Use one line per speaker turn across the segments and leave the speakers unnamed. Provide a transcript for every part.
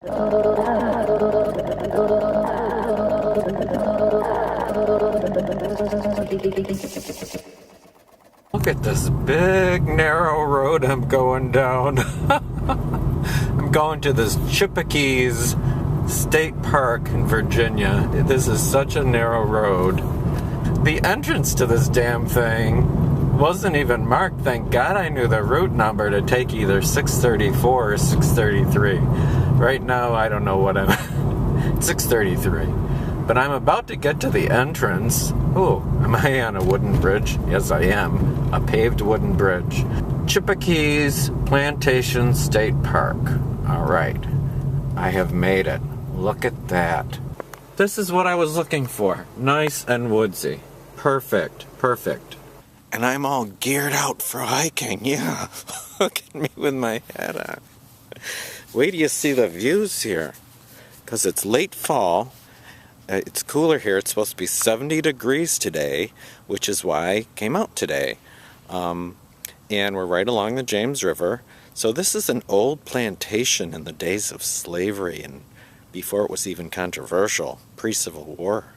Look at this big narrow road I'm going down. I'm going to this Chippokes State Park in Virginia. This is such a narrow road. The entrance to this damn thing wasn't even marked. Thank God I knew the route number to take either 634 or 633. Right now I don't know what I'm 633. But I'm about to get to the entrance. Oh, am I on a wooden bridge? Yes, I am. A paved wooden bridge. Chippokes Plantation State Park. All right. I have made it. Look at that. This is what I was looking for. Nice and woodsy. Perfect. Perfect. And I'm all geared out for hiking. Yeah. Look at me with my hat on. Wait till you see the views here. Because it's late fall. It's cooler here. It's supposed to be 70 degrees today, which is why I came out today. And we're right along the James River. So this is an old plantation in the days of slavery and before it was even controversial, pre-Civil War.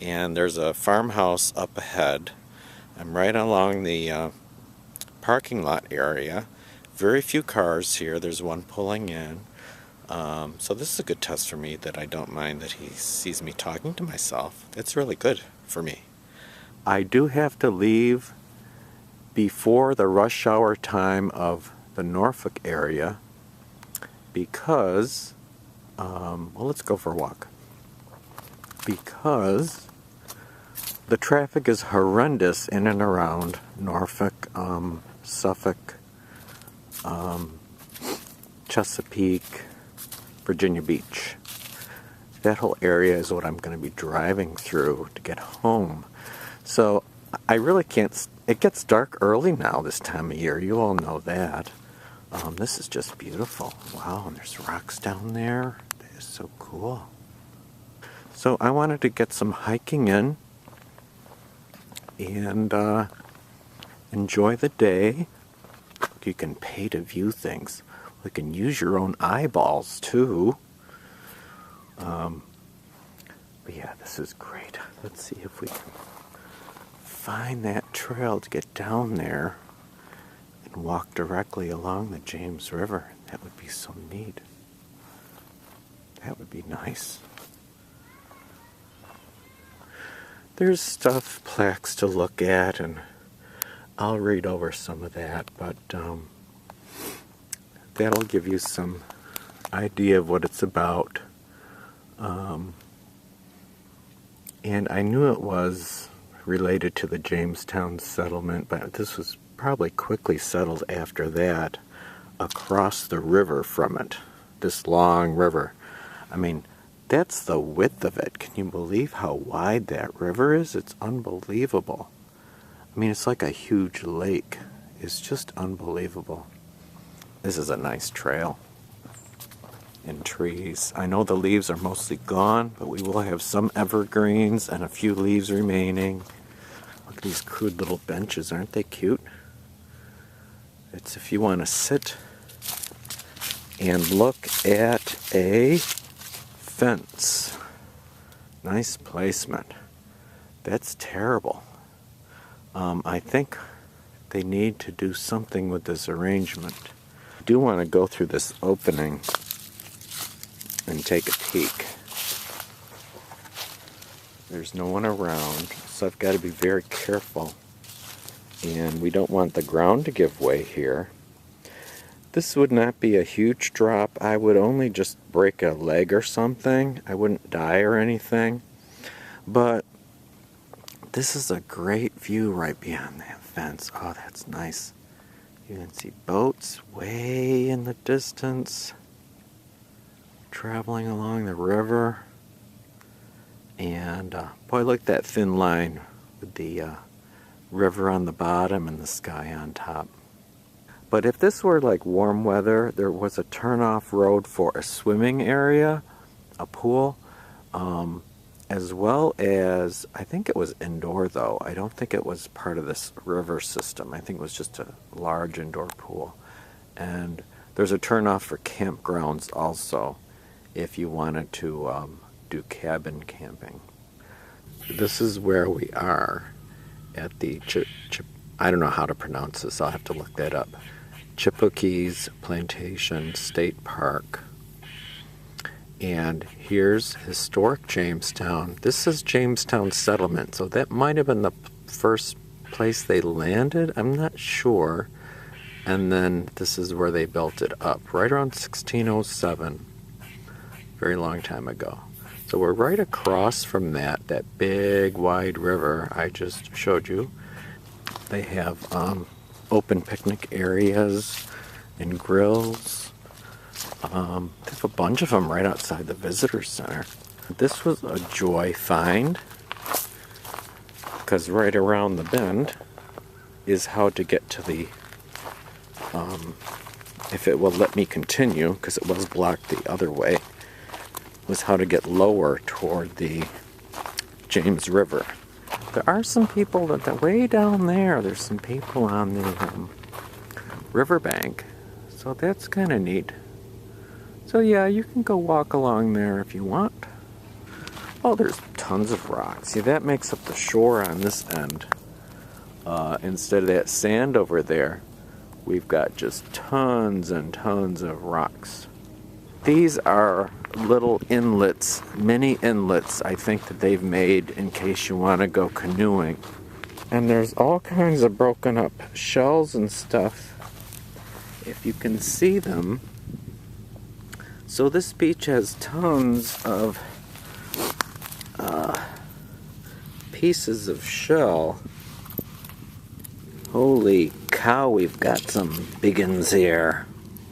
And there's a farmhouse up ahead. I'm right along the parking lot area. Very few cars here. There's one pulling in. So this is a good test for me that I don't mind that he sees me talking to myself. It's really good for me. I do have to leave before the rush hour time of the Norfolk area because, well, let's go for a walk. Because the traffic is horrendous in and around Norfolk, Suffolk, Chesapeake, Virginia Beach. That whole area is what I'm going to be driving through to get home. So I really can't. It gets dark early now this time of year. You all know that. This is just beautiful. Wow, and there's rocks down there. That is so cool. So I wanted to get some hiking in and enjoy the day. You can pay to view things. You can use your own eyeballs too. But yeah, this is great. Let's see if we can find that trail to get down there and walk directly along the James River. That would be so neat. That would be nice. There's stuff, plaques to look at, and I'll read over some of that, but that'll give you some idea of what it's about. And I knew it was related to the Jamestown settlement, but this was probably quickly settled after that across the river from it. This long river. I mean, that's the width of it. Can you believe how wide that river is? It's unbelievable. I mean, it's like a huge lake. It's just unbelievable. This is a nice trail and trees. I know the leaves are mostly gone, but we will have some evergreens and a few leaves remaining. Look at these crude little benches. Aren't they cute? It's if you want to sit and look at a fence. Nice placement. That's terrible. I think they need to do something with this arrangement. I do want to go through this opening and take a peek. There's no one around, so I've got to be very careful. And we don't want the ground to give way here. This would not be a huge drop. I would only just break a leg or something. I wouldn't die or anything. But this is a great view right beyond that fence. Oh, that's nice. You can see boats way in the distance traveling along the river. And boy, look at that thin line with the river on the bottom and the sky on top. But if this were like warm weather, there was a turn-off road for a swimming area, a pool, as well as, I think it was indoor though. I don't think it was part of this river system. I think it was just a large indoor pool. And there's a turn-off for campgrounds also. if you wanted to do cabin camping. This is where we are at the I don't know how to pronounce this, I'll have to look that up. Chippokes Plantation State Park. And here's historic Jamestown. This is Jamestown Settlement, so that might have been the first place they landed, I'm not sure. And then this is where they built it up, right around 1607, very long time ago. So we're right across from that big wide river I just showed you. They have open picnic areas and grills. They have a bunch of them right outside the visitor center. This was a joy find, because right around the bend is how to get to the, if it will let me continue, because it was blocked the other way, was how to get lower toward the James River. There are some people that way down there's some people on the riverbank, so that's kind of neat. So yeah, you can go walk along there if you want. Oh, there's tons of rocks. See, that makes up the shore on this end. Instead of that sand over there, we've got just tons and tons of rocks. These are little inlets, mini inlets, I think, that they've made in case you want to go canoeing. And there's all kinds of broken up shells and stuff, if you can see them. So this beach has tons of pieces of shell. Holy cow, we've got some big uns here.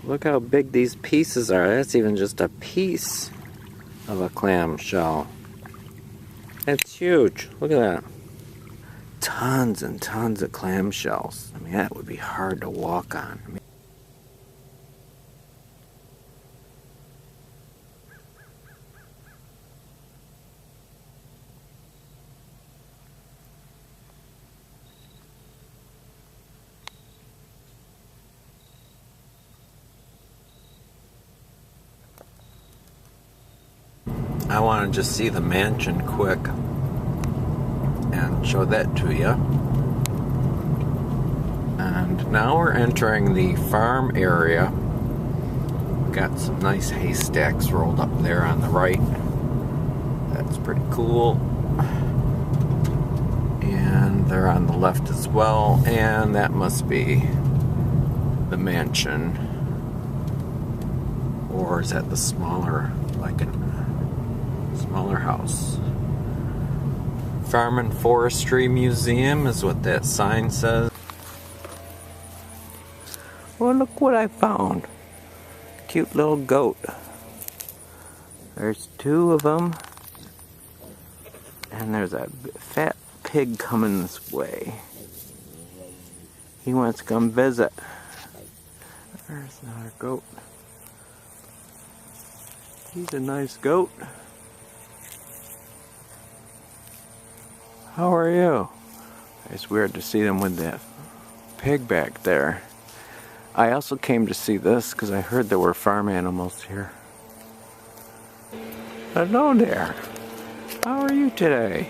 Look how big these pieces are. That's even just a piece of a clam shell. That's huge. Look at that. Tons and tons of clam shells. I mean, that would be hard to walk on. I want to just see the mansion quick and show that to you. And now we're entering the farm area. Got some nice haystacks rolled up there on the right. That's pretty cool. And they're on the left as well, and that must be the mansion. Or is that the smaller, like a smaller house? Farm and Forestry Museum is what that sign says. Well, look what I found. Cute little goat. There's two of them. And there's a fat pig coming this way. He wants to come visit. There's another goat. He's a nice goat. How are you? It's weird to see them with that pig back there. I also came to see this because I heard there were farm animals here. Hello there. How are you today?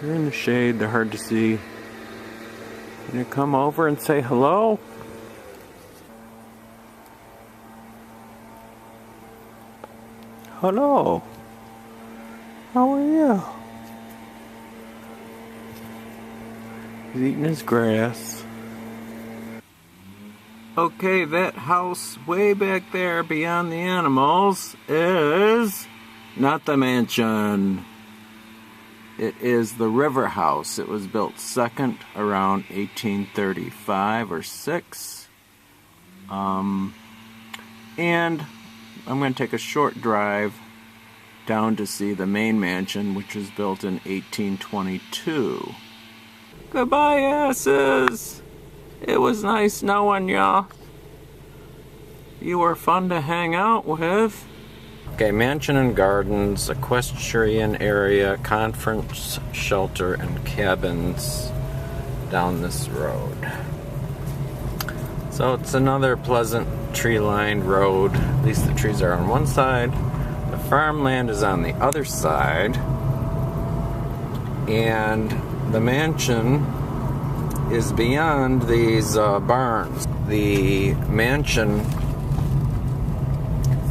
You're in the shade, they're hard to see. Can you come over and say hello? Hello. How are you? He's eating his grass. Okay, that house way back there beyond the animals is not the mansion. It is the river house. It was built second around 1835 or 6. And I'm going to take a short drive down to see the main mansion, which was built in 1822. Goodbye, asses! It was nice knowing y'all. You were fun to hang out with. Okay, mansion and gardens, equestrian area, conference shelter, and cabins. down this road. So it's another pleasant tree-lined road. At least the trees are on one side. The farmland is on the other side. And the mansion is beyond these barns. The mansion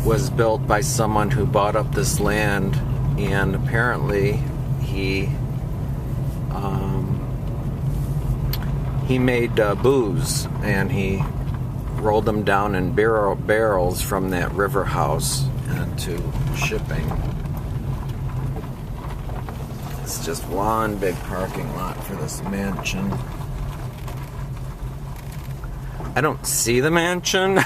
was built by someone who bought up this land, and apparently he made booze, and he rolled them down in barrels from that river house into shipping. It's just one big parking lot for this mansion. I don't see the mansion.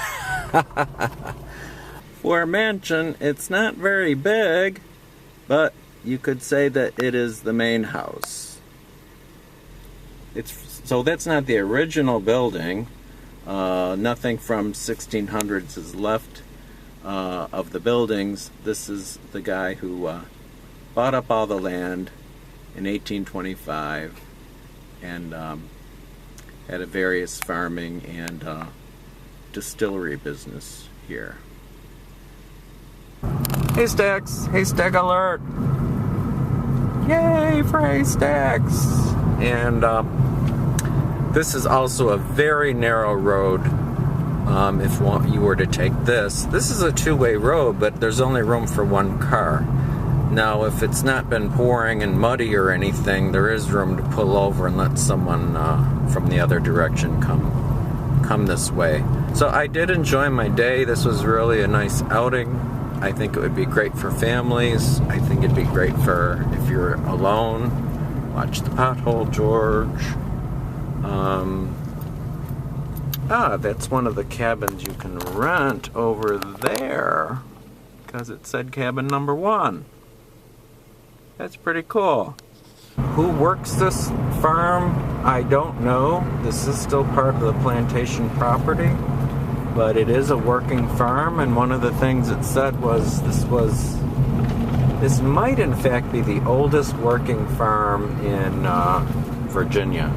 For a mansion, it's not very big, but you could say that it is the main house. So that's not the original building. Nothing from 1600s is left of the buildings. This is the guy who bought up all the land in 1825 and had a various farming and distillery business here. Haystacks! Haystack alert! Yay for haystacks! And this is also a very narrow road. If you were to take this is a two-way road, but there's only room for one car. Now, if it's not been pouring and muddy or anything, there is room to pull over and let someone from the other direction come this way. So I did enjoy my day. This was really a nice outing. I think it would be great for families. I think it'd be great for if you're alone. Watch the pothole, George. That's one of the cabins you can rent over there, because it said cabin number 1. That's pretty cool. Who works this farm? I don't know. This is still part of the plantation property, but it is a working farm, and one of the things it said was this might in fact be the oldest working farm in Virginia.